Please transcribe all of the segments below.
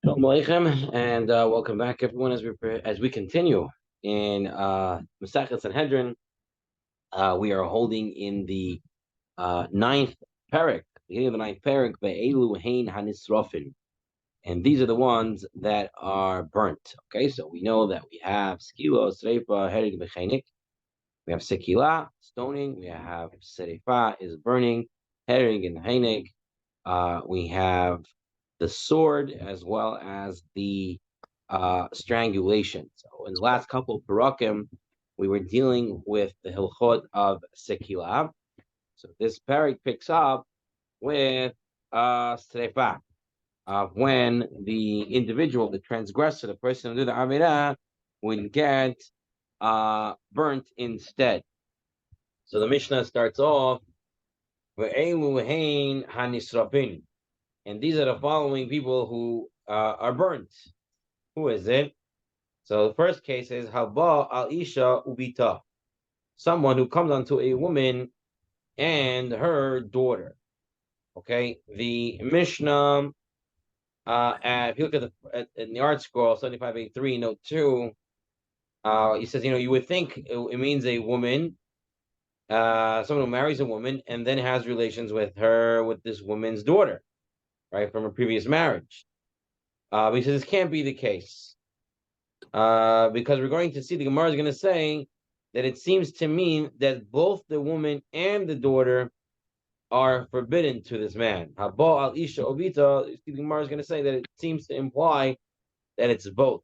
Shalom Aleichem, and welcome back, everyone, as we continue in Masechet Sanhedrin. We are holding in the ninth parak, beginning of the ninth parak, Be'elu Hein Hanisrofin, and these are the ones that are burnt. Okay, so we know that we have skila, sreifa, herig, bechenik. We have sekila, stoning. We have sreifa is burning, herig and heinik. We have the sword as well as the strangulation. So in the last couple of parakim, we were dealing with the hilchot of sekila. So this parak picks up with sreifa, when the individual, the transgressor, the person under the avirah, would get burnt instead. So the Mishnah starts off with hanisrafin. And these are the following people who are burnt. Who is it? So the first case is Haba al Isha Ubita, someone who comes onto a woman and her daughter. Okay, the Mishnah, if you look at in the art scroll 7583 note 2, he says, you would think it means a woman, someone who marries a woman and then has relations with this woman's daughter, right, from a previous marriage. But he says this can't be the case, because we're going to see the Gemara is going to say that it seems to mean that both the woman and the daughter are forbidden to this man. Haba al Isha Obita, the Gemara is going to say that it seems to imply that it's both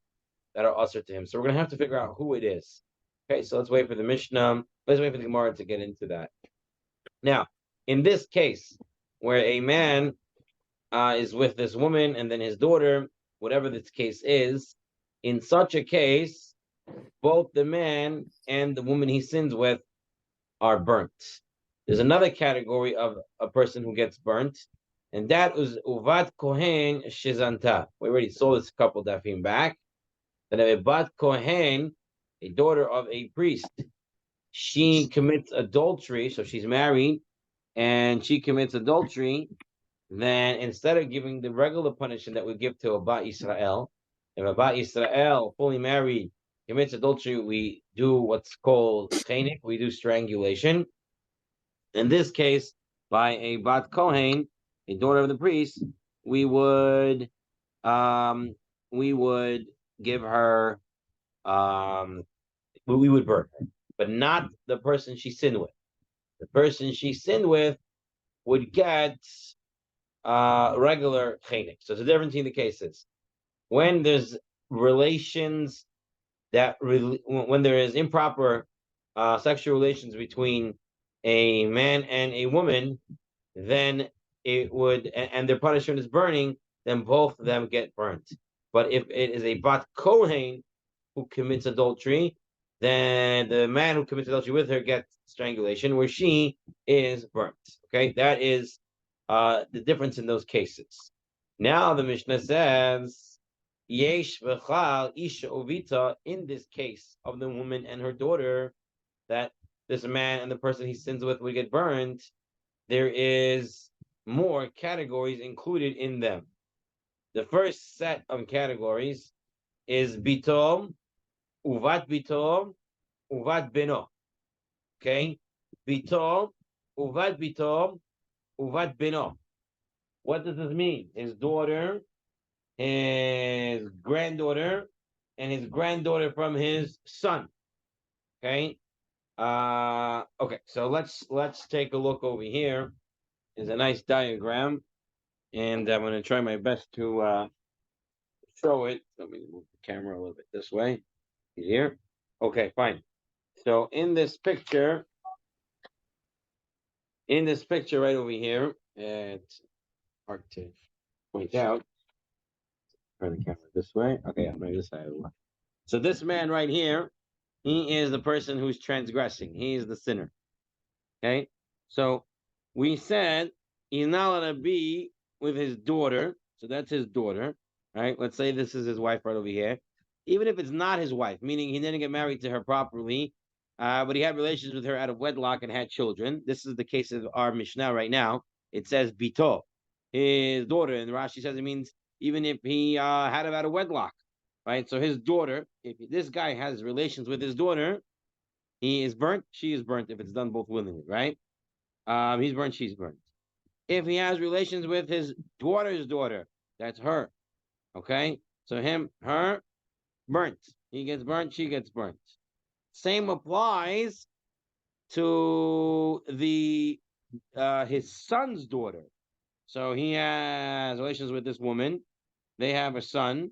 that are usher to him. So we're going to have to figure out who it is. Okay, so let's wait for the Mishnah. Let's wait for the Gemara to get into that. Now, in this case, where a man is with this woman and then his daughter, whatever this case is, in such a case, both the man and the woman he sins with are burnt. There's another category of a person who gets burnt, and that is Uvat Kohen Shizanta. We already saw this a couple dafim back. That a Bat Kohen, a daughter of a priest, she commits adultery, so she's married, and she commits adultery, then instead of giving the regular punishment that we give to a Bat Yisrael, if a Bat Yisrael, fully married, commits adultery, we do what's called chenik, we do strangulation. In this case, by a Bat Kohen, a daughter of the priest, we would give her, we would burn her, but not the person she sinned with. The person she sinned with would get regular chenik. So it's a difference in the cases. When there's relations when there is improper sexual relations between a man and a woman, then it would, and their punishment is burning, then both of them get burnt. But if it is a Bat Kohen who commits adultery, then the man who commits adultery with her gets strangulation, where she is burnt. Okay, that is the difference in those cases. Now the Mishnah says, Yesh v'chal isha ovita, in this case of the woman and her daughter, that this man and the person he sins with would get burned, there is more categories included in them. The first set of categories is bitom, uvat bitom, uvat beno. Okay, bitom, uvat beno. What does this mean? His daughter, his granddaughter, and his granddaughter from his son. Okay. Okay. So let's take a look over here. There's a nice diagram, and I'm going to try my best to show it. Let me move the camera a little bit this way. Here. Okay. Fine. So in this picture right over here, it's hard to point out. Turn the camera this way. Okay, I'm maybe this side. So this man right here, he is the person who's transgressing. He is the sinner. Okay, so we said he's not allowed to be with his daughter. So that's his daughter, right? Let's say this is his wife right over here. Even if it's not his wife, meaning he didn't get married to her properly, but he had relations with her out of wedlock and had children. This is the case of our Mishnah right now. It says Bito, his daughter, and Rashi says it means even if he had it out of wedlock, right? So his daughter, if this guy has relations with his daughter, he is burnt, she is burnt if it's done both willingly, right? He's burnt, she's burnt. If he has relations with his daughter's daughter, that's her. Okay? So her, burnt. He gets burnt, she gets burnt. Same applies to the his son's daughter. So he has relations with this woman. They have a son.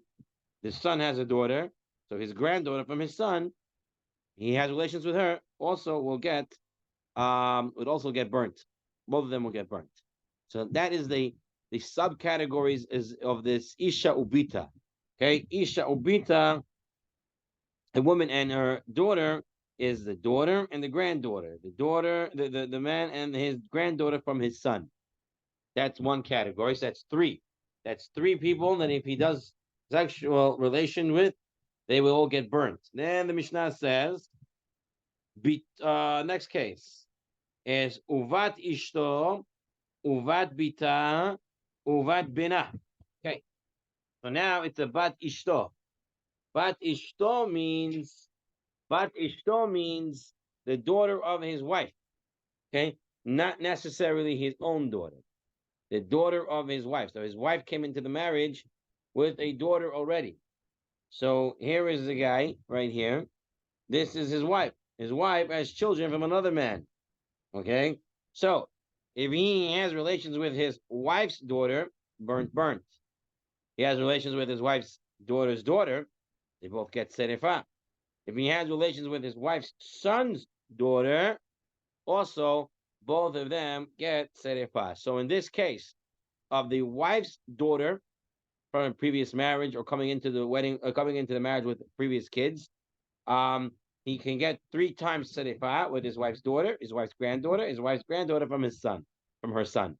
The son has a daughter. So his granddaughter from his son, he has relations with her. Also, would also get burnt. Both of them will get burnt. So that is the subcategories is of this Isha Ubita. Okay, Isha Ubita, a woman and her daughter is the daughter and the granddaughter. The daughter, the man and his granddaughter from his son. That's one category. So that's three. That's three people that if he does sexual relation with, they will all get burnt. Then the Mishnah says, next case is uvat ishto, uvat bita, uvat bina. Okay. So now it's a bat ishto. Bat ishto means the daughter of his wife. Okay, not necessarily his own daughter. The daughter of his wife. So his wife came into the marriage with a daughter already. So here is the guy right here. This is his wife. His wife has children from another man. Okay, so if he has relations with his wife's daughter, burnt. He has relations with his wife's daughter's daughter, they both get serifah. If he has relations with his wife's son's daughter, also both of them get serifah. So in this case of the wife's daughter from a previous marriage or coming into the wedding or coming into the marriage with previous kids, he can get 3 times serifah with his wife's daughter, his wife's granddaughter from his son, from her son.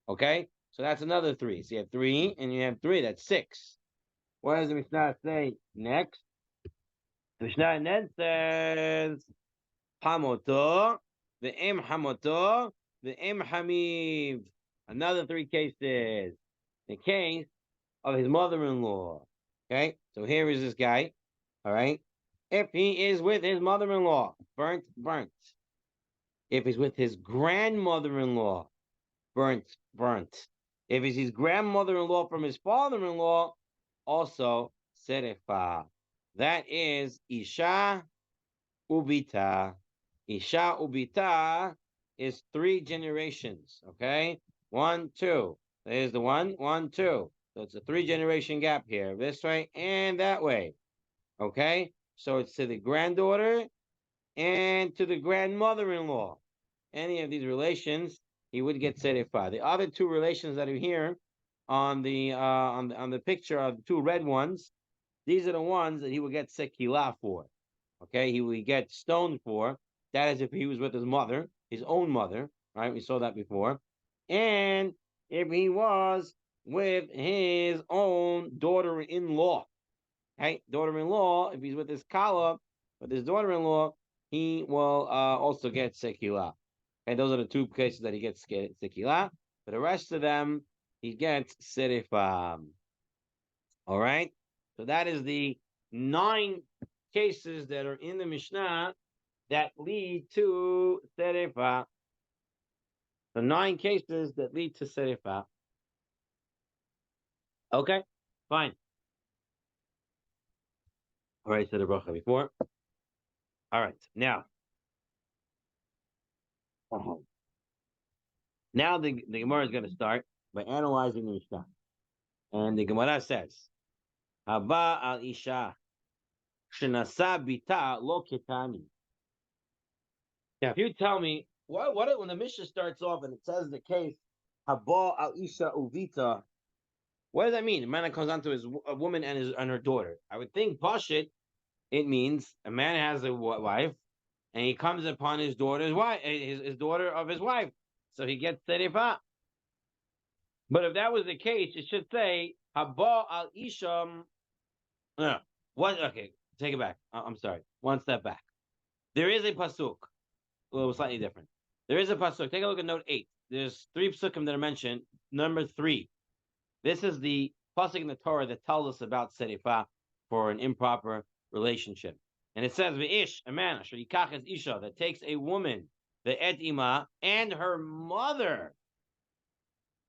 Okay, so that's another 3. So you have 3 and you have 3. That's 6. What does the Mishnah say next? The Mishnah then says, Hamoto, the Em Hamoto, the Em Hamiv. Another 3 cases. The case of his mother-in-law. Okay, so here is this guy. All right. If he is with his mother-in-law, burnt. If he's with his grandmother-in-law, burnt. If it's his grandmother-in-law from his father-in-law, also serifah. That is Isha Ubita. Isha Ubita is 3 generations. Okay, 1, 2. There's the 1, 1, 2. So it's a 3-generation gap here, this way and that way. Okay, so it's to the granddaughter and to the grandmother-in-law. Any of these relations, he would get serifah. The other 2 relations that are here on the picture are the 2 red ones. These are the ones that he would get sekilah for. Okay, he would get stoned for. That is if he was with his mother, his own mother. Right, we saw that before. And if he was with his own daughter-in-law. Right, daughter-in-law, if he's with his kala, with his daughter-in-law, he will also get sekilah. And those are the 2 cases that he gets sekilah. For the rest of them, he gets serifah. All right, so that is the 9 cases that are in the Mishnah that lead to serifah. The 9 cases that lead to serifah. Okay, fine. All right, said the bracha before. All right, now. Now the Gemara is going to start by analyzing the Mishnah. And the Gemara says, Haba al Isha shenasa bita lo ketani. Now, if you tell me, what when the Mishnah starts off and it says the case, Haba al Isha uvita, what does that mean? A man comes on to a woman and her daughter. I would think Pashit, it means a man has a wife, and he comes upon his daughter's wife, his daughter of his wife, so he gets serifah. But if that was the case, it should say Haba al Isham. No, what? Okay, take it back. I'm sorry. One step back. There is a pasuk, a little slightly different. There is a pasuk. Take a look at note 8. There's 3 pasukim that are mentioned. Number 3. This is the pasuk in the Torah that tells us about serifa for an improper relationship. And it says, "V'ish, a man, asher yikach es isha, that takes a woman, the et ima, and her mother,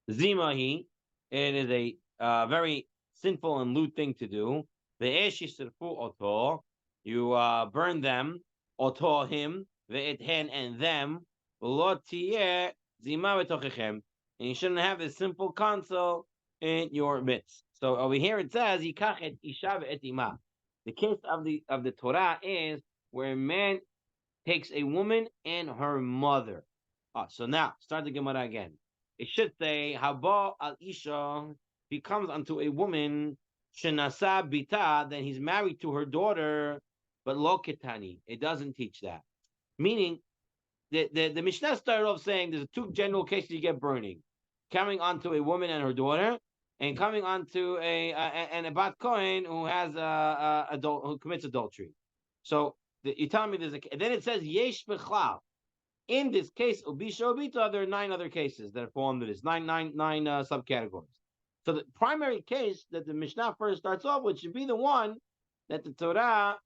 zimahi." It is a very sinful and lewd thing to do. V'ish yisirfu oto, you burn them, oto him, ve'et hen and them, v'lo tiyeh zima v'tochechem, and you shouldn't have this simple console in your midst. So over here it says, "Yikach et isha ve'et ima." The case of the Torah is where a man takes a woman and her mother. So now start the Gemara again. It should say, "Haba al isha," he comes unto a woman, shenasa bita, then he's married to her daughter, but lo ketani. It doesn't teach that. Meaning, the Mishnah started off saying there's two general cases you get burning: coming onto a woman and her daughter, and coming onto a bat kohen who has who commits adultery. So you're telling me there's a, and then it says yesh bechlal. In this case, ubisha obita, there are 9 other cases that fall under this, nine subcategories. So the primary case that the Mishnah first starts off with should be the one that the Torah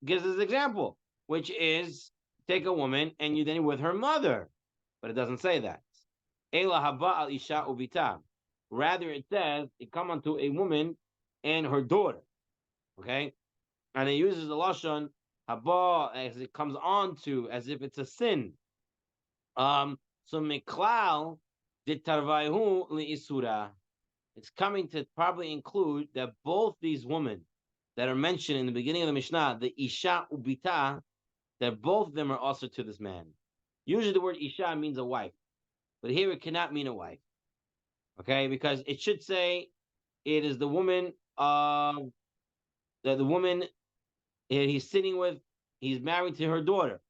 gives as example, which is take a woman and you then with her mother, but it doesn't say that. Ela haba al isha ubita. Rather, it says it come unto a woman and her daughter. Okay, and it uses the lashon haba as it comes on to as if it's a sin. So miklal ditarvayu liisura. It's coming to probably include that both these women that are mentioned in the beginning of the Mishnah, the isha ubita, that both of them are also to this man. Usually the word isha means a wife, but here it cannot mean a wife. Okay, because it should say it is the woman that the woman he's sitting with, he's married to her daughter,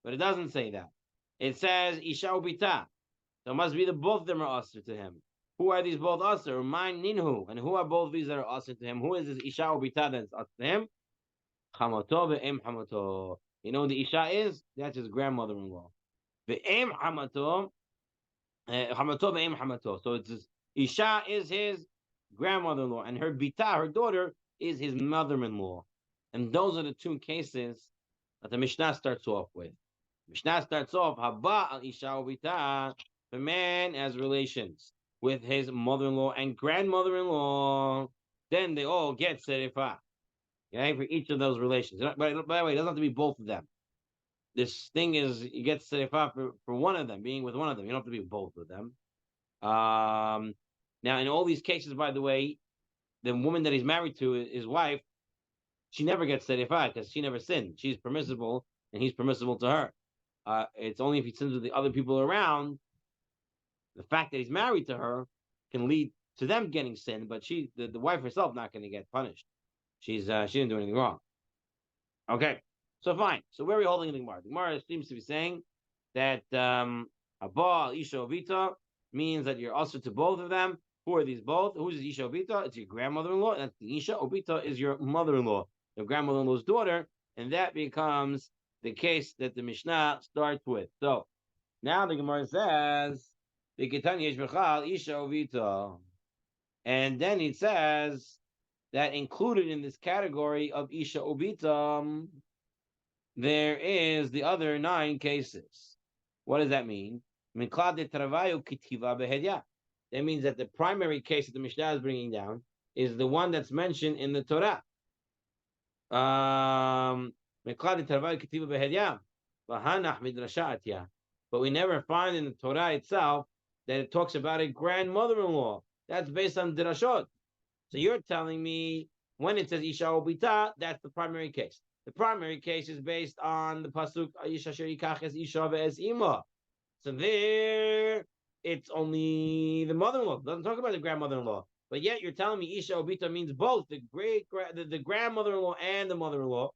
but it doesn't say that. It says isha ubita, so it must be that both of them are also to him. Who are these both also? Mine ninhu, and who are both these that are also to him? Who is this isha ubita that's also to him? Chamato ve'em hamato. You know who the isha is? That's his grandmother-in-law. Ve'em hamato, hamato ve'em hamato. So it's his, isha is his grandmother-in-law, and her bita, her daughter, is his mother-in-law. And those are the 2 cases that the Mishnah starts off with. Mishnah starts off, haba al isha ubita, the man has relations with his mother-in-law and grandmother-in-law, then they all get serifa. Okay, for each of those relations. By the way, it doesn't have to be both of them. This thing is, you get serifa for one of them, being with one of them. You don't have to be with both of them. Now, in all these cases, by the way, the woman that he's married to, his wife, she never gets serifa because she never sinned. She's permissible, and he's permissible to her. It's only if he sins with the other people around, the fact that he's married to her can lead to them getting sin, but the wife herself, not going to get punished. She didn't do anything wrong. Okay, so fine. So where are we holding the Gemara? The Gemara seems to be saying that haba isha ovita means that you're also to both of them. Who are these both? Who's isha ovita? It's your grandmother-in-law. That's the isha obita is your mother-in-law, your grandmother-in-law's daughter, and that becomes the case that the Mishnah starts with. So now the Gemara says isha ovita, and then it says that included in this category of isha obita, there is the other 9 cases. What does that mean? That means that the primary case that the Mishnah is bringing down is the one that's mentioned in the Torah. But we never find in the Torah itself that it talks about a grandmother-in-law. That's based on drashot. So you're telling me when it says isha obita, that's the primary case. The primary case is based on the pasuk isha sherikach es isha ve'es ima. So there, it's only the mother-in-law. It doesn't talk about the grandmother-in-law. But yet you're telling me isha obita means both the grandmother-in-law and the mother-in-law.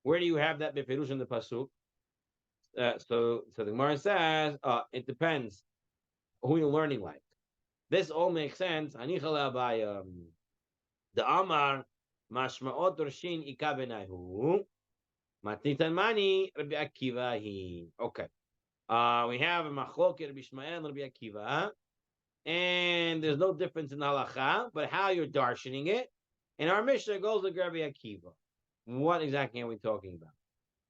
Where do you have that beferush in the pasuk? So the Gemara says it depends who you're learning like. This all makes sense. The Amar Mashmaot Dorshin Ikabenahu Matitan Mani Rabbi Akiva. Okay. We have a Machloket Rabbi Shmael and Rabbi Akiva. and there's no difference in halacha, but how you're darshaning it. And our Mishnah goes to Rabbi Akiva. What exactly are we talking about?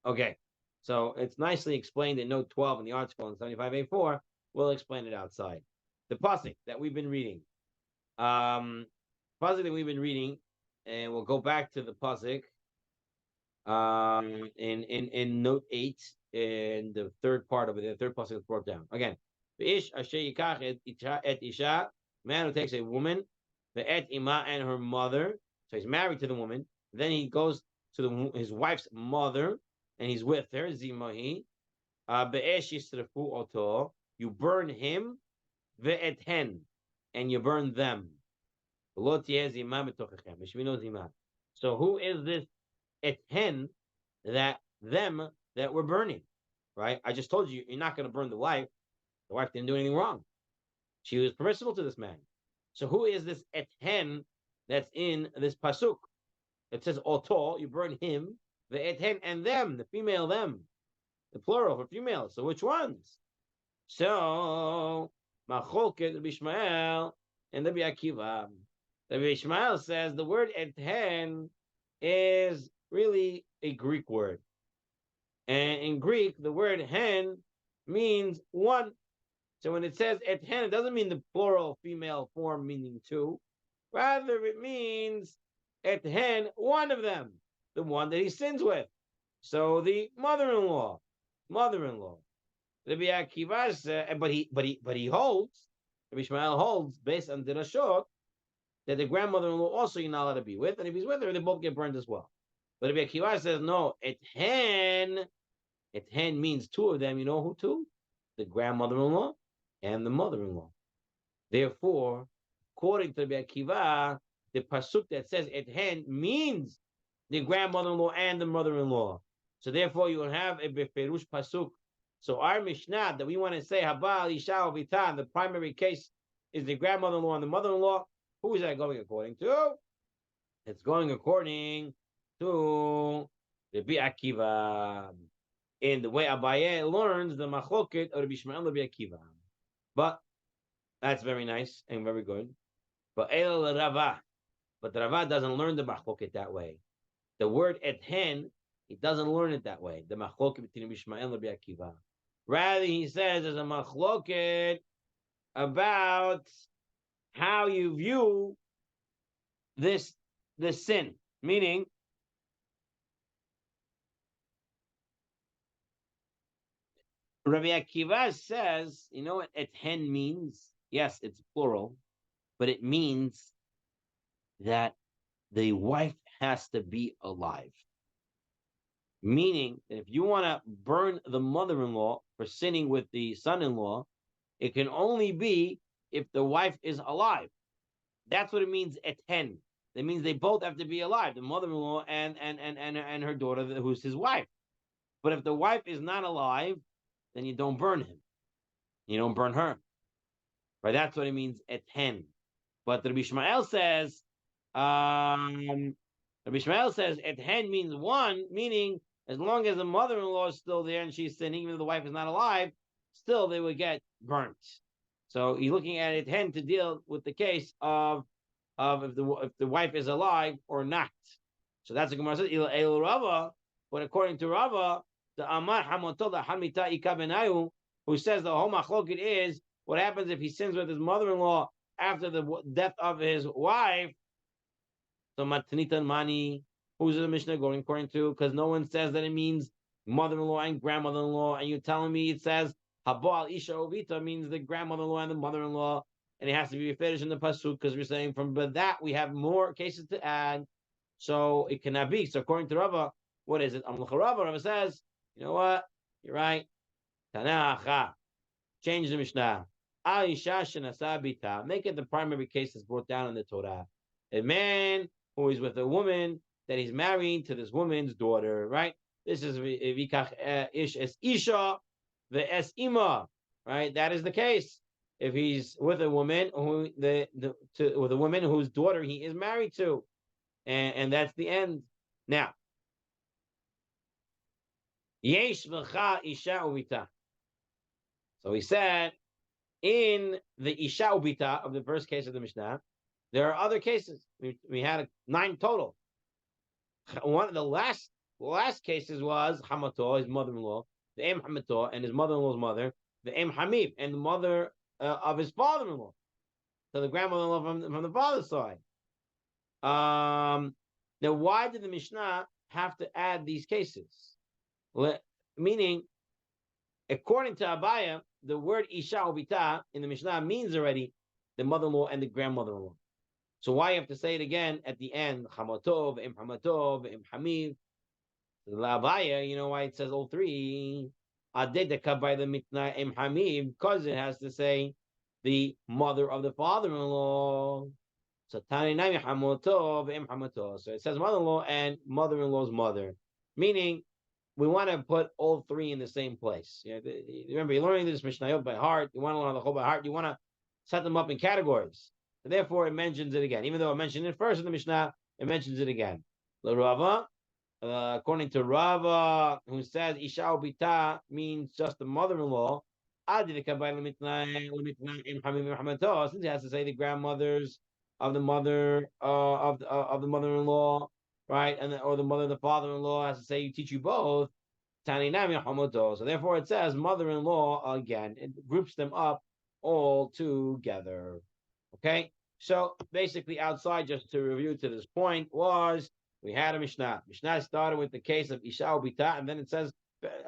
Okay, so it's nicely explained in note 12 in the article in 75A4. We'll explain it outside. The pasuk that we've been reading. Pasuk that we've been reading, and we'll go back to the pasuk in note 8 in the third part of it. The third pasuk is brought down. Again, the ish asher yikach et isha, man who takes a woman, the et ima and her mother. So he's married to the woman. Then he goes to his wife's mother, and he's with her. Zimahi, be'esh yisrafu oto. You burn him, ve'et hen, and you burn them. So who is this et hen that them that we're burning? Right? I just told you, you're not going to burn the wife. The wife didn't do anything wrong. She was permissible to this man. So who is this et hen that's in this pasuk? It says oto, you burn him, the et hen and them, the female them, the plural for female. So which ones? So Macholket Rabbi Ishmael and Rabbi Akiva. Rabbi Ishmael says the word et hen is really a Greek word. And in Greek, the word hen means one. So when it says et hen, it doesn't mean the plural female form meaning two. Rather, it means et hen, one of them, the one that he sins with. So the mother-in-law. Rabbi Akiva said, but he holds, Rabbi Ishmael holds, based on the Rashot, that the grandmother-in-law also you're not allowed to be with, and if he's with her, they both get burned as well. But Rabbi Akiva says, no, et hen means two of them. You know who two? The grandmother-in-law and the mother-in-law. Therefore, according to Rabbi Akiva, the pasuk that says et hen means the grandmother-in-law and the mother-in-law. So therefore, you will have a beferush pasuk. So our Mishnah that we want to say Habal Isha Vitan, the primary case is the grandmother-in-law and the mother-in-law. Who is that going according to? It's going according to Rabbi Akiva. In the way Abaye learns the machloket of Rabbi Ishmael Rabbi Akiva. But that's very nice and very good. But El Rava. But Rava doesn't learn the machloket that way. The word et hen, he doesn't learn it that way. The machloket between Rabbi Ishmael and Rabbi Akiva. Rather, he says there's a machloket about how you view this sin. Meaning, Rabbi Akiva says, you know what et hen means? Yes, it's plural, but it means that the wife has to be alive. Meaning that if you want to burn the mother-in-law for sinning with the son-in-law, it can only be if the wife is alive. That's what it means et hen. That means they both have to be alive, the mother-in-law and her daughter, who's his wife. But if the wife is not alive, then you don't burn him. You don't burn her. Right? That's what it means et hen. But Rabbi Ishmael says, et hen means one, meaning as long as the mother-in-law is still there and she's sinning, even though the wife is not alive, still they would get burnt. So he's looking at et hen to deal with the case of if the wife is alive or not. So that's what Gemara says. El Rava, but according to Rava, the Amar Hamotola Hamita Ikabenayu, who says the whole machloket is what happens if he sins with his mother-in-law after the death of his wife. So Matanitan Mani, who's the Mishnah going according to? Because no one says that it means mother-in-law and grandmother-in-law, and you're telling me it says Habal Isha Ovita means the grandmother-in-law and the mother-in-law, and it has to be finished in the pasuk because we're saying from but that we have more cases to add, so it cannot be. So according to Rava, what is it? Rava says, you know what? You're right. Tanacha. Change the Mishnah. Make it the primary case that's brought down in the Torah. A man who is with a woman that he's marrying to this woman's daughter, right? This is vikach ish es isha the es ima, right? That is the case. If he's with a woman who with a woman whose daughter he is married to, and that's the end. Now, yesh v'cha isha uvita. So he said, In the Isha Ubita of the first case of the Mishnah, there are other cases. We had 9 total. One of the last cases was Hamato, his mother-in-law, the Em Hamato, and his mother-in-law's mother, the Em Hamib, and the mother of his father-in-law. So the grandmother-in-law from the father's side. Now, why did the Mishnah have to add these cases? Meaning, according to Abaya, the word Isha Ubita in the Mishnah means already the mother-in-law and the grandmother-in-law. So why you have to say it again at the end? Chamatov, Im Hamatov, Im Hamid. Labaya, you know why it says all 3? Adedeka by the Mitna Im Hamid, because it has to say the mother of the father-in-law. So Taninami Hamotov, Im Hamatov. So it says mother-in-law and mother-in-law's mother. Meaning, we want to put all 3 in the same place. Remember, you're learning this Mishnayot by heart. You want to learn the whole by heart. You want to set them up in categories. So therefore, it mentions it again. Even though it mentioned it first in the Mishnah, it mentions it again. Rava, according to Rava, who says Isha Ubita means just the mother-in-law, since he has to say the grandmothers of the mother of the mother-in-law, right, or the mother of the father-in-law has to say you teach you both. So therefore, it says mother-in-law again. It groups them up all together. Okay, so basically, outside, just to review to this point, was we had a Mishnah. Mishnah started with the case of Isha Ubita, and then it says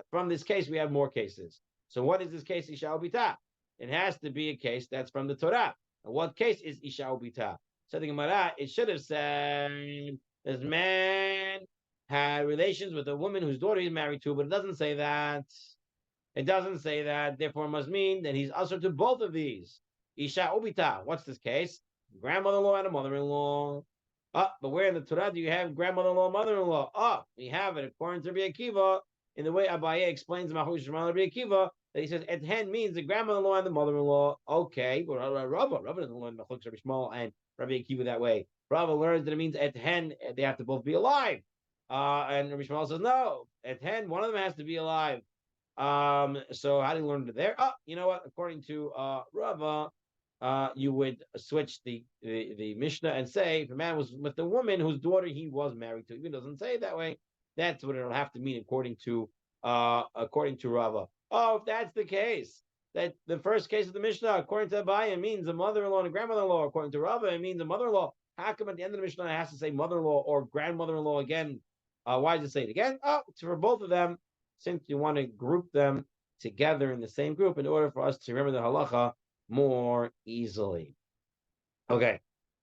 from this case we have more cases. So what is this case Isha Ubita? It has to be a case that's from the Torah. And what case is Isha Ubita? So the Gemara, it should have said this man had relations with a woman whose daughter he's married to, but it doesn't say that. It doesn't say that. Therefore, it must mean that he's usher to both of these. Isha Ubita. What's this case? Grandmother-in-law and a mother-in-law. But where in the Torah do you have grandmother-in-law, mother-in-law? We have it according to Rabbi Akiva, in the way Abaye explains Mahush Shema Rabbi Akiva, that he says et hen means the grandmother-in-law and the mother-in-law. Okay, but Rava doesn't learn Machlokas Rabbi Shmuel and Rabbi Akiva that way. Rava learns that it means et hen they have to both be alive. And Rabbi Shmuel says no, et hen one of them has to be alive. So how do you learn it there? You know what? According to Rava, you would switch the Mishnah and say if a man was with the woman whose daughter he was married to, even doesn't say it that way, that's what it'll have to mean according to Rava. If that's the case, that the first case of the Mishnah, according to Abaye, means a mother-in-law and a grandmother-in-law. According to Rava, it means a mother-in-law. How come at the end of the Mishnah it has to say mother-in-law or grandmother-in-law again? Why does it say it again? It's for both of them, since you want to group them together in the same group in order for us to remember the halacha more easily. Okay.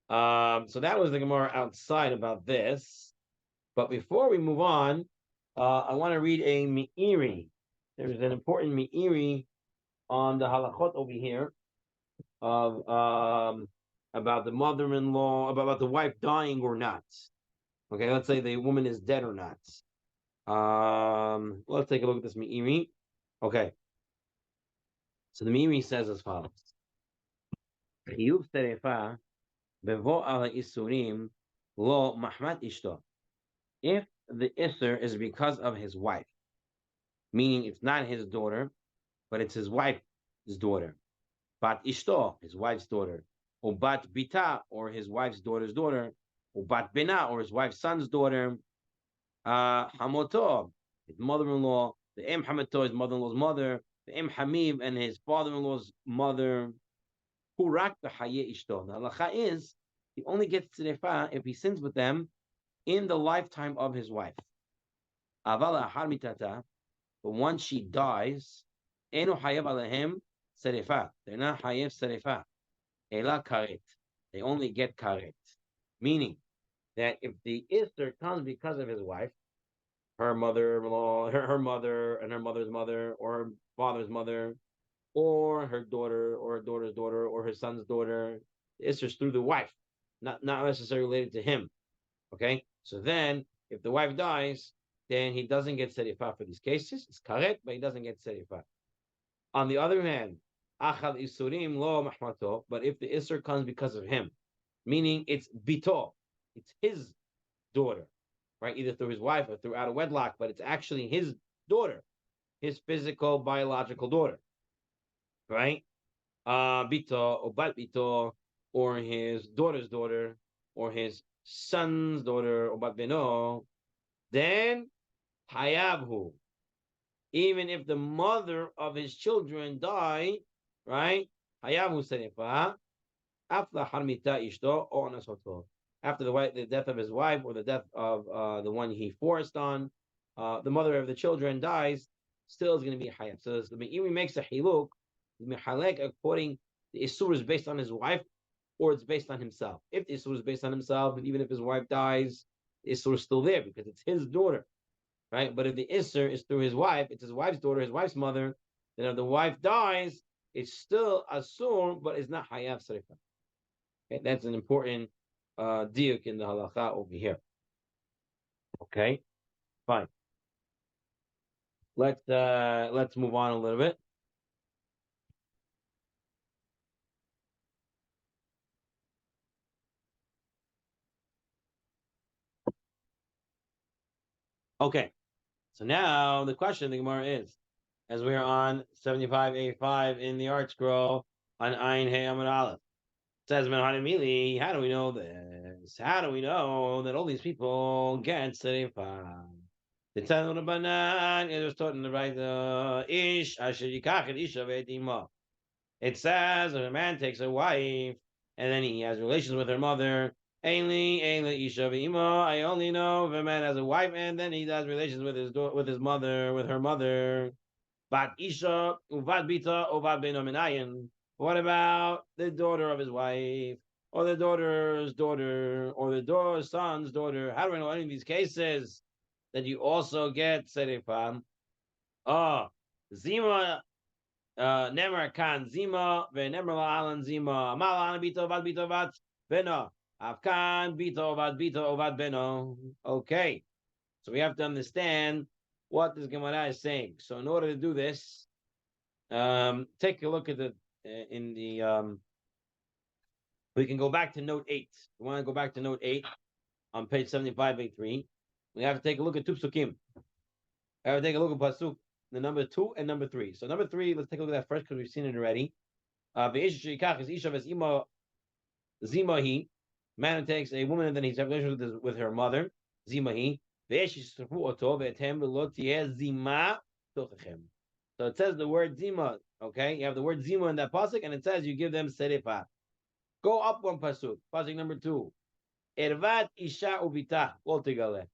So that was the Gemara outside about this. But before we move on, I want to read a Me'iri. There's an important Me'iri on the halachot over here of about the mother-in-law, about the wife dying or not. Okay, let's say the woman is dead or not. Let's take a look at this Me'iri. Okay. So the Me'iri says as follows. Chiyuv terefa bevo ala isurim lo mahmat ishto. If the isser is because of his wife, meaning it's not his daughter, but it's his wife's daughter. Bat ishto, his wife's daughter. Or bat bita, or his wife's daughter's daughter. Or bat bina, or his wife's son's daughter. Hamoto, his mother-in-law. The em hamato, his mother-in-law's mother. The em hamim, and his father-in-law's mother. Hurak b'haye ishto. The halacha is, he only gets tzrefa if he sins with them in the lifetime of his wife. Avala ahar mitata, but once she dies, enu hayev alehem serefa. They're not hayev serefa. Ela karet. They only get karet. Meaning that if the Isser comes because of his wife, her mother-in-law, her mother and her mother's mother, or her father's mother, or her daughter, or her daughter's daughter, or her son's daughter, the Isser's through the wife, not necessarily related to him. Okay? So then, if the wife dies, then he doesn't get serifa for these cases. It's karet, but he doesn't get serifa. On the other hand, achal isurim lo mahmato, but if the isur comes because of him, meaning it's bito, it's his daughter, right? Either through his wife or through out of wedlock, but it's actually his daughter, his physical, biological daughter, right? bito or bat bito, or his daughter's daughter, or his son's daughter, or bat beno, then hayabhu. Even if the mother of his children die, right? Hayabhu senefa after harmita ishto or nasoto. After the death of his wife or the death of the one he forced on, the mother of the children dies, still is going to be hayab. So the Meiri makes a hiluk, halek according the isur is based on his wife or it's based on himself. If the isur is based on himself, and even if his wife dies, the isur is still there because it's his daughter, right? But if the isser is through his wife, it's his wife's daughter, his wife's mother, then if the wife dies, it's still asur, but it's not hayav sarifa. Okay, that's an important diuk in the halacha over here. Okay, fine. Let's move on a little bit. Okay, so now the question of the Gemara is, as we are on 7585 in the art scroll on Ayin Hey Amud Aleph, it says Menhanimili, how do we know this? How do we know that all these people get 75? The Tanur Banan is taught in the right Ish Asher Yikach et Isha ve'etima. It says if a man takes a wife and then he has relations with her mother, Ainli Isha ve'ima. I only know if a man has a wife and then he does relations with his mother, with her mother. Bat Isha uvad bita uvad beno minayin. What about the daughter of his wife, or the daughter's daughter, or the daughter's son's daughter? How do we know any of these cases that you also get serifam? Oh, zima nemar kan zima venemar la'alan zima malana bito vad bito vat beno afkan bito vad beno. Okay, so we have to understand what this Gemara is saying. So in order to do this, take a look at the in the we can go back to note 8. We want to go back to note 8 on page 7583. We have to take a look at two psukim. I have to take a look at pasuk the number 2 and number 3. So number 3, let's take a look at that first because we've seen it already. Zimahi. Man takes a woman and then he's having relations with her mother. Zimahi. So it says the word zima. Okay, you have the word zima in that pasuk, and it says you give them serifa. Go up one pasuk. Pasuk number 2. Ervat isha ubita altogether.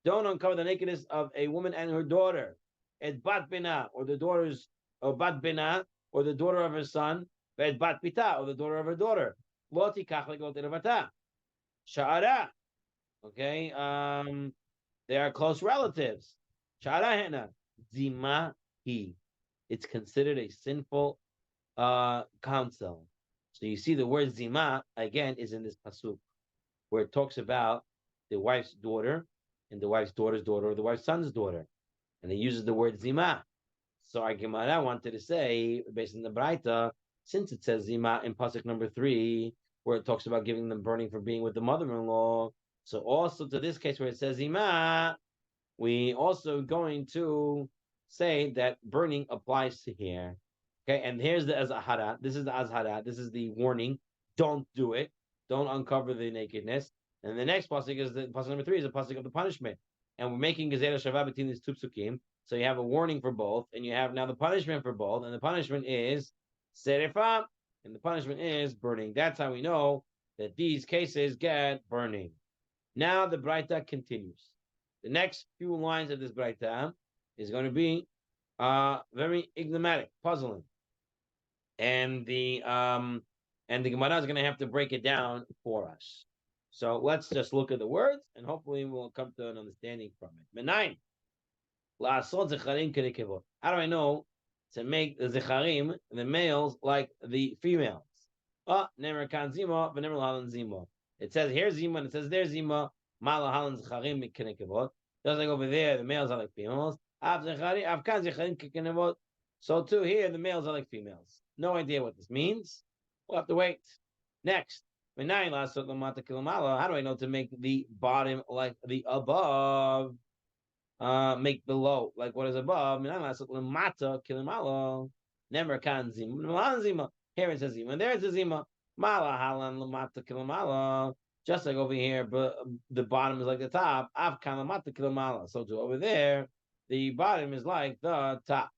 Don't uncover the nakedness of a woman and her daughter. Et bat bina, or the daughter's, or bat bina, or the daughter of her son. Et bat pita, or the daughter of her daughter. Loti kachlik lot ervata. Sha'ara. Okay, they are close relatives. Sha'ara hena. Zima he. It's considered a sinful counsel. So you see the word zima again is in this pasuk, where it talks about the wife's daughter and the wife's daughter's daughter or the wife's son's daughter, and it uses the word zima. So our Gemara wanted to say, based on the Braita, since it says zima in pasuk number 3, where it talks about giving them burning for being with the mother-in-law, so also to this case where it says zima, we also going to say that burning applies to here. Okay, and here's the azhara. This is the azhara. This is the warning. Don't do it. Don't uncover the nakedness. And the next pasuk is the pasuk number 3 is the pasuk of the punishment. And we're making gezerah shava between these two psukim. So you have a warning for both, and you have now the punishment for both. And the punishment is serifa, and the punishment is burning. That's how we know that these cases get burning. Now the Braita continues. The next few lines of this Braita is going to be very enigmatic, puzzling. And the Gemara is going to have to break it down for us. So let's just look at the words, and hopefully we'll come to an understanding from it. Menayin, la'asot zecharim kenikevot. How do I know to make the zecharim, the males, like the females? Nemer kan zima, v'nemer lahalan zima. It says here zima, and it says there zima. Ma lahalan zecharim kenikevot. Just like over there, the males are like females. Av kan zecharim kenikevot. So too here, the males are like females. No idea what this means. We'll have to wait. Next. How do I know to make the bottom like the above? Make below like what is above. Here it says zima, there it says zima. Mala halan lamata kilamala. Just like over here, but the bottom is like the top. Avkan lamata kilamala. So to over there, the bottom is like the top.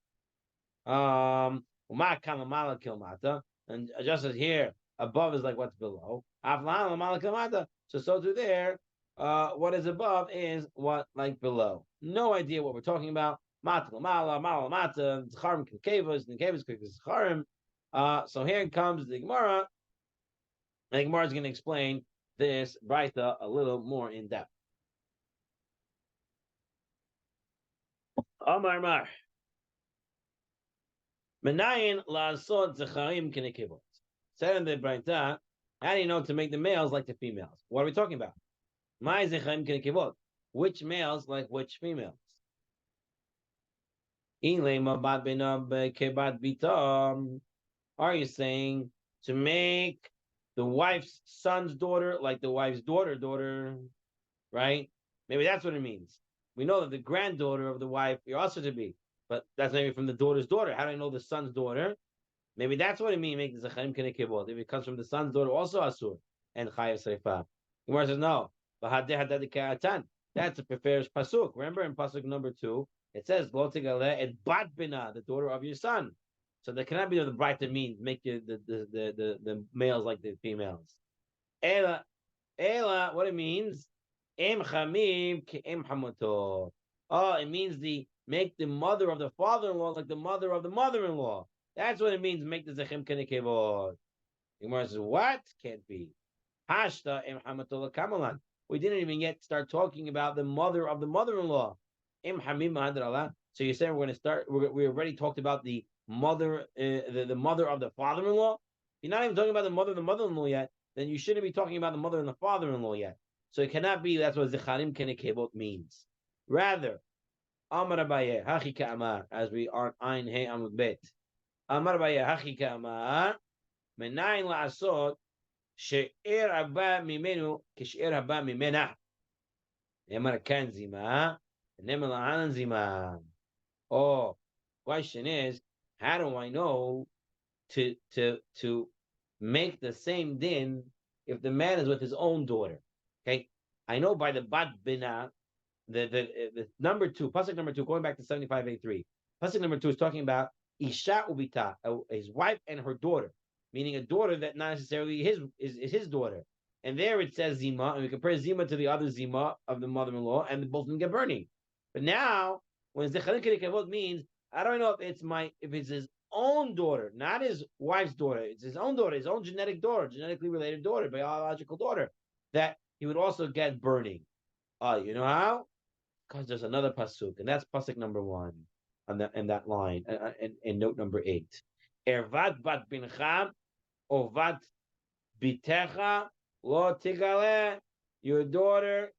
Umakan lamala kilamata. And just as here, above is like what's below. Avlan lamala kilamata. So to there, what is above is what like below. No idea what we're talking about. Mata lamala, mala mata, zcharim kekevas, nekevas kekevas so here comes the Gemara. And the Gemara is going to explain this Braita a little more in depth. Amar Mar. Menayin la'asot zecharim kenekevot. Said in the Braita, how do you know to make the males like the females? What are we talking about? My zecharim kenekevot. Which males like which females? Are you saying to make the wife's son's daughter like the wife's daughter, right? Maybe that's what it means. We know that the granddaughter of the wife you're also to be, but that's maybe from the daughter's daughter. How do I know the son's daughter? Maybe that's what it means. Make the zacharim kenekevot. If it comes from the son's daughter, also asur and chayav seifa. Gemara says no. That's a preferred pasuk. Remember in pasuk number 2, it says lo tegale et bat bina, the daughter of your son. So there cannot be the brighter means make the males like the females. Ela, what it means? Em chamim ke em hamoto. Oh, it means make the mother of the father-in-law like the mother of the mother-in-law. That's what it means. Make the zechem kenekevod. Gemara says, what? Can't be. Hashta em hamoto kamalan. We didn't even yet start talking about the mother of the mother-in-law. Em hamim. So you're saying we're going to start? We already talked about the mother, the mother of the father-in-law. You're not even talking about the mother of the mother-in-law yet. Then you shouldn't be talking about the mother and the father-in-law yet. So it cannot be. That's what zecharim kenekevot means. Rather, Amar Abaye hachi ka'amar, as we are Ein He Amud Bet. Amar Abaye hachi ka'amar menayin la'asot she'er haba mimenu k'she'er haba mimena. Nemar kan zima, nemar la'anan zima. Oh, question is, how do I know to make the same din if the man is with his own daughter? Okay, I know by the bat bina, the number 2, pasuk number 2, going back to 75:3. Pasuk number 2 is talking about isha ubita, his wife and her daughter, meaning a daughter that not necessarily is his daughter. And there it says zima, and we compare zima to the other zima of the mother-in-law, and both of them get burning. But now, when zecharim kenekevot means, I don't know if it's his own daughter, not his wife's daughter. It's his own daughter, his own genetic daughter, genetically related daughter, biological daughter, that he would also get burning. You know how? Because there's another pasuk, and that's pasuk number 1 in that line, in note number 8. Ervat bat bincha ovat bitecha lo tigale. Your daughter,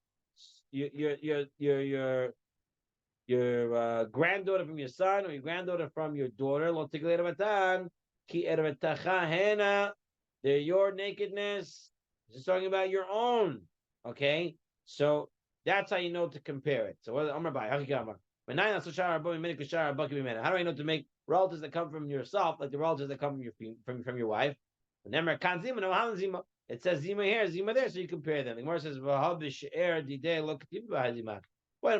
your granddaughter from your son, or your granddaughter from your daughter, lo tigale ervatan ki ervatacha hena. They're your nakedness. This is talking about your own. Okay, so that's how you know to compare it. So what Amar Bai, how do I know to make relatives that come from yourself like the relatives that come from your wife? It says zima here, zima there, so you compare them. The Gemara says, "Well, in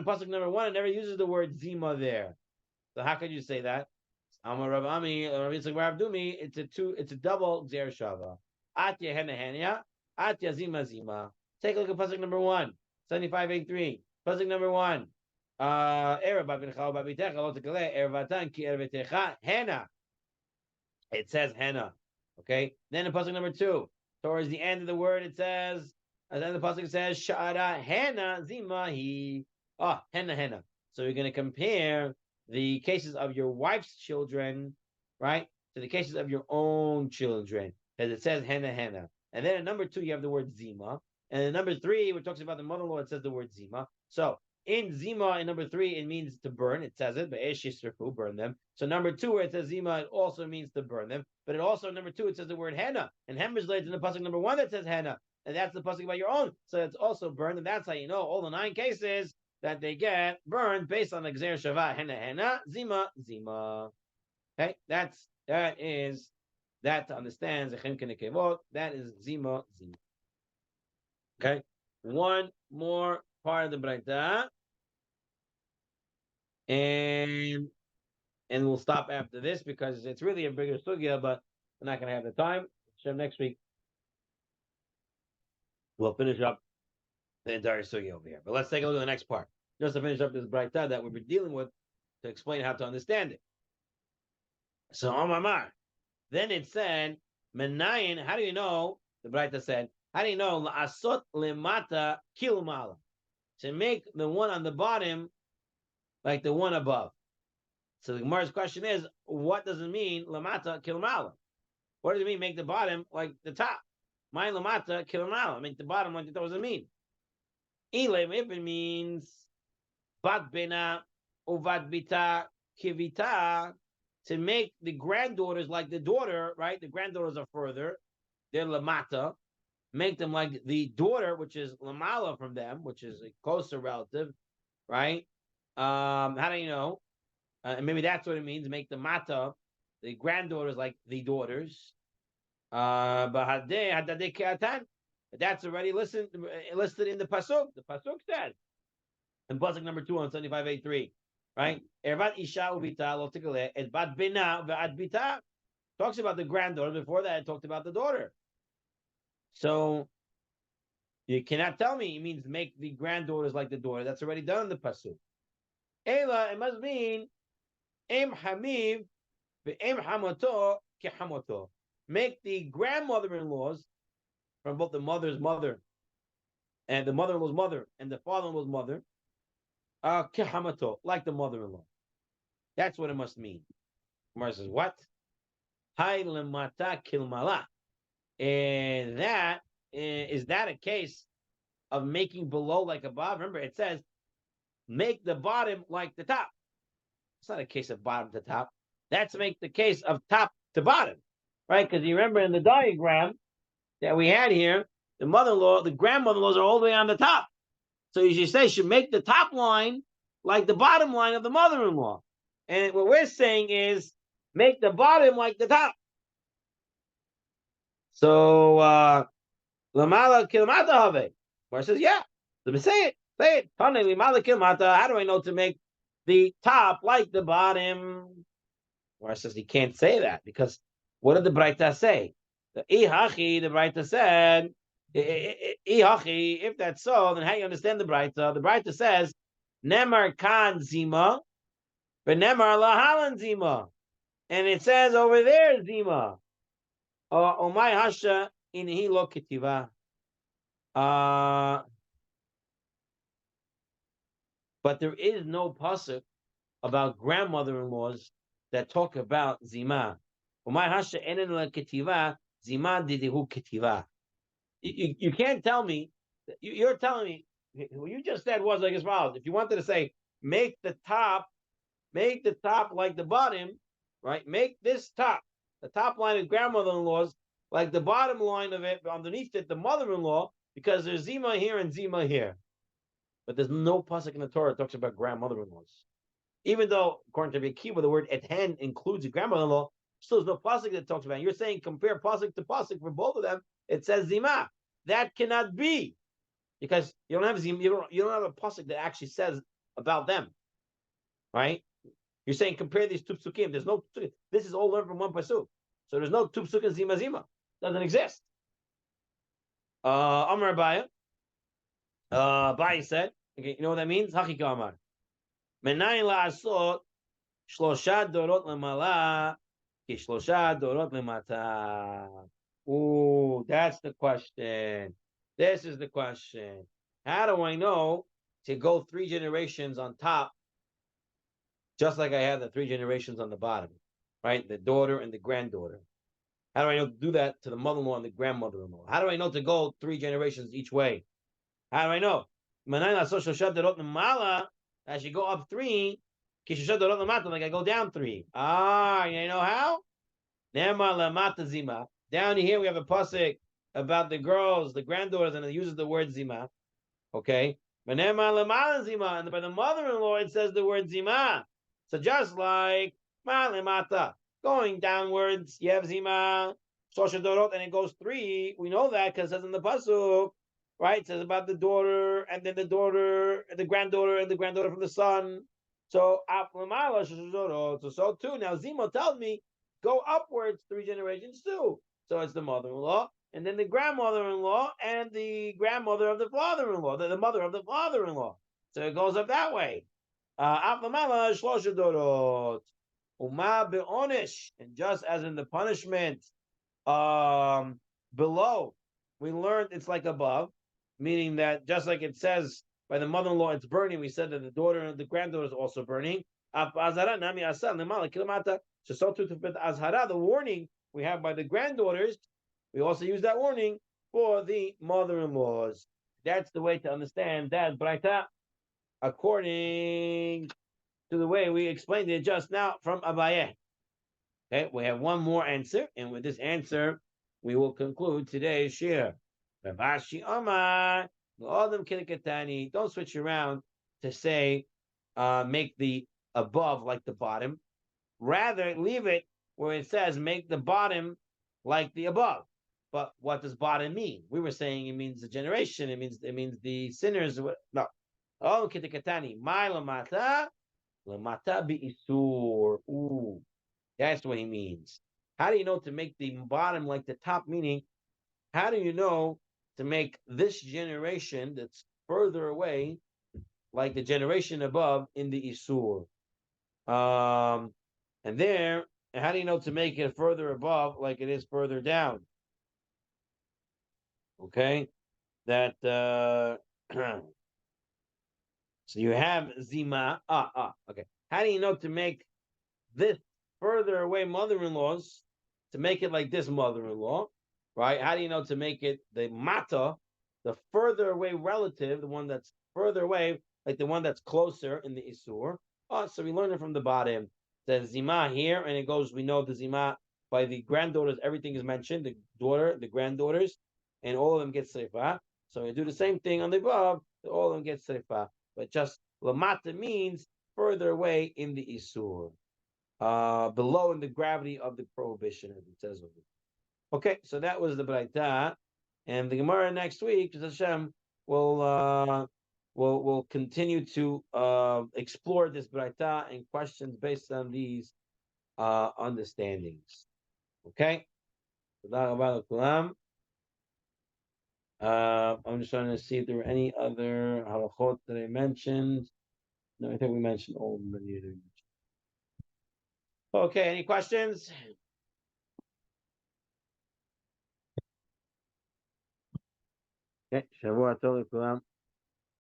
pasuk number 1, it never uses the word zima there. So how could you say that? Amar Rav Ami, it's a double gzer shava. Atya hena henya, atya zima zima. Take a look at pasuk number 1, 75:3. Pasuk number 1. It says henna. Okay. Then in pasuk number 2, towards the end of the word, it says, and then the pasuk says, Shara henna zimahi. Oh, henna. So you're going to compare the cases of your wife's children, right, to the cases of your own children, as it says henna. And then in number 2, you have the word zima. And in number 3, which talks about the mother-in-law, it says the word zima. So in zima, in number 3, it means to burn. It says it, but burn them. So number 2, where it says zima, it also means to burn them. But it also, number 2, it says the word henna. And henna is related to the pasuk number 1 that says henna. And that's the pasuk about your own. So it's also burned. And that's how you know all the 9 cases that they get burned based on the gzer shava, henna, zima. Okay, that is that to understand Zechim Kenekevot, that is Zima. Okay, one more part of the Braita, and we'll stop after this because it's really a bigger sugya, but we're not going to have the time. So next week we'll finish up the entire sugya over here. But let's take a look at the next part, just to finish up this Braita that we've been dealing with to explain how to understand it. So Omar, then it said, Menayin, how do you know? The Braita said, how do you know? La'asot lemata kilmala, to make the one on the bottom like the one above. So the Gemara's question is, what does it mean, lamata kilmala? What does it mean, make the bottom like the top? My lamata kilmala, make the bottom like the top. What does it mean? If it means bat bena uvat bita kivita, to make the granddaughters like the daughter, right? The granddaughters are further, they're lamata. Make them like the daughter, which is lamala from them, which is a closer relative, right? How do you know? And maybe that's what it means. Make the mata, the granddaughters like the daughters. But that's already listed in the pasuk. The pasuk said in pasuk number 2 on 75:83, right? Ervat isha ubita lo tikale et bat bina ve'ad bita, talks about the granddaughter. Before that, it talked about the daughter. So you cannot tell me it means make the granddaughters like the daughter. That's already done in the pasuk. Ela, it must mean em hamiv ve'em hamoto kehamoto. Make the grandmother-in-laws from both the mother's mother and the mother-in-law's mother and the father-in-law's mother, kehamato, like the mother-in-law. That's what it must mean. Gemara says, what? Hai lemata kilmala. And that, is that a case of making below like above? Remember, it says, make the bottom like the top. It's not a case of bottom to top. That's make the case of top to bottom, right? Because you remember in the diagram that we had here, the mother-in-law, the grandmother-in-laws are all the way on the top. So you should say, should make the top line like the bottom line of the mother-in-law. And what we're saying is, make the bottom like the top. So, Lamala kilmata have. Where it says, yeah. Let me say it. Say it. How do I know to make the top like the bottom? Where it says he can't say that, because what did the Braita say? The Braita said, if that's so, then how do you understand the Braita? The Braita says, Nemar kan zima, but Nemar lahalan zima. And it says over there, zima. Omay hasha in hilo ketiva. But there is no pasuk about grandmother-in-laws that talk about zima. Omay hasha enen la ketiva, zima didihu ketiva. You can't tell me, you're telling me, what you just said was like as follows. If you wanted to say, make the top like the bottom, right? Make this top, the top line of grandmother-in-laws, like the bottom line of it, underneath it, the mother-in-law, because there's Zima here and Zima here. But there's no pasuk in the Torah that talks about grandmother-in-laws. Even though, according to Rekiva, the word et hen includes a grandmother-in-law, still there's no pasuk that talks about it. You're saying compare pasuk to pasuk for both of them, it says Zima. That cannot be, because you don't have you don't have a pasuk that actually says about them, right? You're saying compare these two psukim. There's no. This is all learned from one pasuk, so there's no two psukim zima zima. Doesn't exist. Amar Abaya. Abaya said, okay, you know what that means? Hakika Amar. Menayin la'asot shlosha dorot lemala ki shlosha dorot lemata. Ooh, that's the question. This is the question. How do I know to go 3 generations on top, just like I have the 3 generations on the bottom, right? The daughter and the granddaughter. How do I know to do that to the mother-in-law and the grandmother-in-law? How do I know to go 3 generations each way? How do I know? I should go up 3, like I go down 3. You know how? Down here we have a pasuk about the girls, the granddaughters, and it uses the word zima. Okay? And by the mother-in-law, it says the word zima. So just like ma lemata, going downwards. You have Zima, Shosha Dorot, and it goes 3. We know that because it says in the Pasuk, right? It says about the daughter, and then the daughter, and the granddaughter from the son. So, so too. Now, Zima tells me, go upwards 3 generations too. So it's the mother-in-law, and then the grandmother-in-law, and the grandmother of the father-in-law, the mother of the father-in-law. So it goes up that way. And just as in the punishment below, we learned it's like above, meaning that just like it says by the mother-in-law it's burning, we said that the daughter and the granddaughter is also burning. So the warning we have by the granddaughters, we also use that warning for the mother-in-laws. That's the way to understand that Braita, according to the way we explained it just now from Abaye. Okay, we have one more answer, and with this answer, we will conclude today's shir. Ravashi Omar, don't switch around to say, make the above like the bottom. Rather, leave it where it says make the bottom like the above. But what does bottom mean? We were saying it means the generation. It means the sinners. No. Oh, kitikatani. My lamata bi isur. Ooh, that's what he means. How do you know to make the bottom like the top? Meaning, how do you know to make this generation that's further away like the generation above in the isur? And there, how do you know to make it further above like it is further down? Okay, that so you have zima. Okay. How do you know to make this further away mother-in-laws to make it like this mother-in-law, right? How do you know to make it the mata, the further away relative, the one that's further away, like the one that's closer in the isur? Oh, so we learn it from the bottom. The zima here, and it goes. We know the zima by the granddaughters. Everything is mentioned. The daughter, the granddaughters, and all of them get seifa. So we do the same thing on the above. All of them get seifa, but just lamata means further away in the isur. Below in the gravity of the prohibition, as it says over there. Okay, so that was the Braita, and the Gemara next week, Hashem, will continue to explore this Braita and questions based on these understandings. Okay, I'm just trying to see if there were any other halachot that I mentioned. No, I think we mentioned all of them. Okay, any questions? Okay, Shavua Tov לכולם.